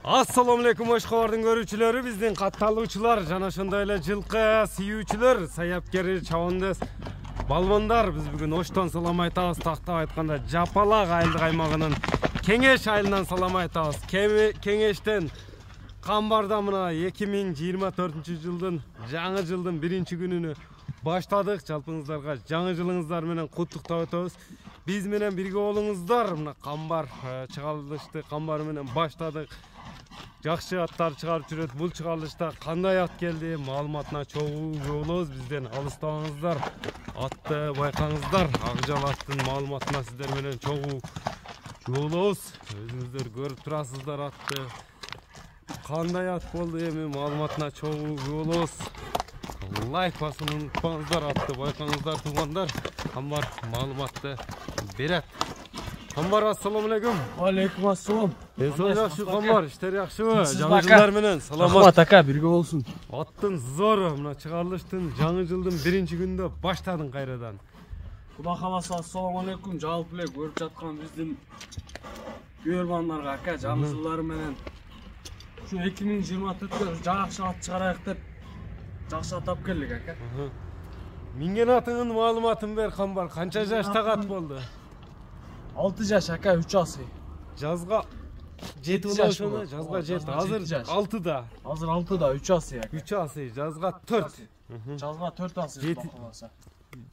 Assalamu alaikum Oşqo'bardын көрүүчүлөрү, биздин катталуучулар жана ошондой эле жылкы сүйүүчүлөр, саяпкер, чабандоз балбандар. Биз бүгүн Оштон салам айтабыз, тактап айтканда Жапалак айылдык аймагынын Кеңеш айылынан салам айтабыз. Кеңештен Камбарда мына 2024 жаңы жылдын 1-күнүнү баштадык. Жалпыңыздарга жаңы жылыңыздар менен куттуктап өтөбүз. Биз менен бирге болуңуздар. Мына Камбар чыгарылышты, Камбар менен баштадык. Жакшы аттар чыгарып жүрөт. Бул чыгарылышта кандай ат келди, маалыматына чогуу болобуз. Бизден алыстабаңыздар. Атты байкаңыздар. Акжал аттын маалыматына сиздер менен чогуу болобуз. Өзүңүздөр көрүп турасыздар атты. Кандай ат болду эми маалыматына чогуу болобуз. Лайк басууну унутпаңыздар, атты байкаңыздар туугандар. Камбар маалыматты берет. Камбар, ассаламу алейкум. Алейкум ассалам. Денсаулык жакшы Камбар, иштер жакшыбы? Жаңы жылдар менен саламат. Рахмат ака, бирге болсун. Аттын зор, мына чыгарылыштын жаңы жылдын 1-күндө баштадың кайрадан. Кудай кааласа, ассаламу алейкум. Жалпы эле көрүп жаткан биздин көрөрмандарга ака, жаңы жылдар менен ушу 2024-кө жакшы ат чыгарайык деп жакшы ат тап келдик ака. Минген атыңын маалыматын бер Камбар, канча жаштагы ат болду? 6 жаш ака, 3 асы. Жазга 7 болошону, жазга 7. Азыр 6да. Азыр 6да, 3 асы ака. 3 асы, жазга 4. Жазга 4 асы.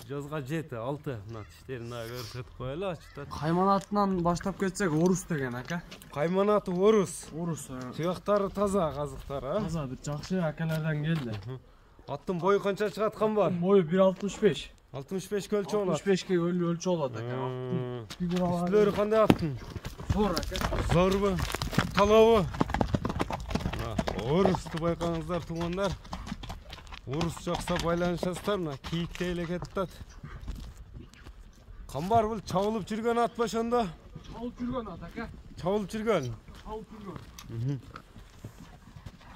Жазга 7, 6. Мына тиштерин көрсөтүп коелу, ачтат. Кайманатынан баштап кетсек, Орус деген ака. Кайманаты Орус. Орус. Туяктары таза, казыктары, Таза, бир жакшы акалардан келди. Аттын бою канча чыгат Камбар? Бою 1.65. 65 көлчө болот. 65ке өлчө болот ака. Үстүлөрү кандай аттын? Зор ака. Зорбу? Талабы? Орусту байкаңыздар туугандар. Орус жакса байланышасыздар, мына кийиктей эле кетет. Камбар, бул чабылып жүргөн ат ошондо? Чабылып жүргөн ат ака. Чабылып жүргөн. Чабылып жүргөн.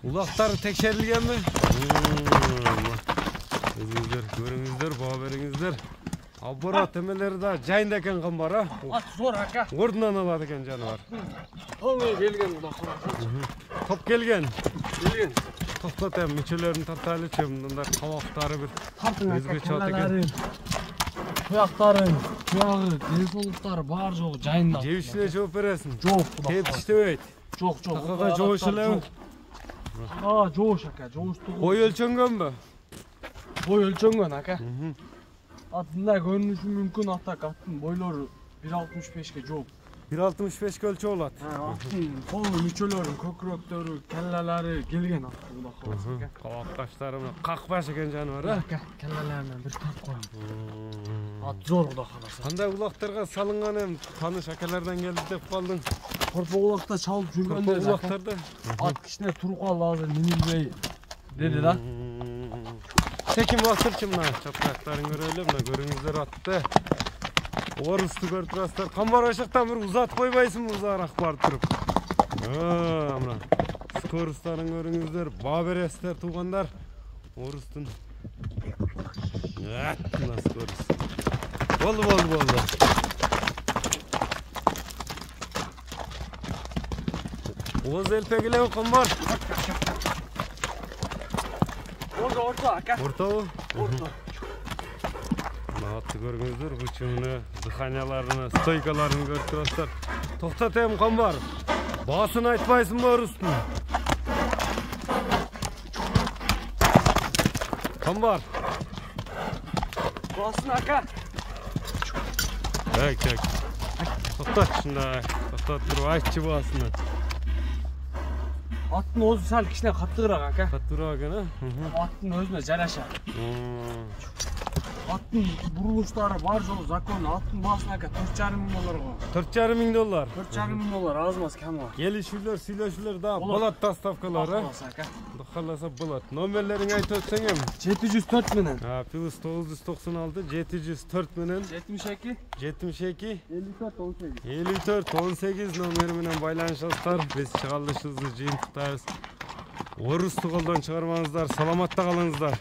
Улактары текшерилгенби? Өзүңүздөр көрүңүздөр, баа бериңиздер. Аббарат эмелери да жайында экен Камбар, а? Ат зор ака. Ордунан алат экен жаныбар. Тоңой келген Кудай кааласа. Топ келген. Келген. Токтот эми мүчөлөрүн тартайлычы, мындай кабактары бир өзгөчө ат экен. Туяктарын, туягы, денсаулыктары бар жогу жайында. Жебишине жооп бересиң? Жок, Кудай. Теп иштебейт. Жок. Такага жобуш элеби? Жобуш ака, жобушту. Бой өлчөнгөнбү? Бой өлчөнгөн ака. Ат мындай көрүнүшү мүмкүн, аттын бойлору 1.65ке жооп. 1.65 өлчө болот. Аттын кол мүчөлөрү, көкүрөктөрү, келлелери келген ат Кудай кааласа ака. Кабакташтары мына какбаш экен жаныбар, а? Ака, келлелеринен бир тартып коюм. Ат зор Кудай кааласа. Кандай улактарга салынган эми, таныш акалардан келди деп калдың? Корпо улакта чалып жүргөндө улактарда ат кичине туруп калды, азыр минилбей деди да. Теким басырчы мына чапкактарын көрөлү, мына көрүңүздөр атты. Орусту көрүп турасыздар. Камбар, ошоктон бир узат койбойсуңбу, узараак барып туруп? Мына скорустарын көрүңүздөр, баа бересиздер туугандар. Орустун. Мына скорус. Болду. Оз элпек элеби Камбар? Орто ака. Ортобу? Орто. Атты көрүңүздөр, бычыгыны, дыханияларыны, стойкаларын көрүп турасыздар. Токтот эми Камбар. Баасын айтпайсыңбы Орустун? Камбар. Баасын ака. Так. Токтот ушундай. Токтот туруп айтчы баасыны. Аттын өзү сал кичине каттыгыраак ака. Каттыраак экен, а? Аттын өзүнө жараша. Аттын бурулуштары бар жолу закон. Аттын баасына ака 4,5 мың долларга. 4,5 мың доллар. 4,5 мың доллар, аз мас кем бар. Келишүүлөр, сүйлөшүүлөр да болот, доставкалар, а? Кудай кааласа болот. Номерлериңди айтып өтсөң эми? 704 менен. Плюс 996 704 менен 72 54 18. 54 18 номери менен байланышасыздар. Биз чыгарылышыбызды жыйынтыктайбыз. Орусту колдон чыгармаңыздар, саламатта калыңыздар.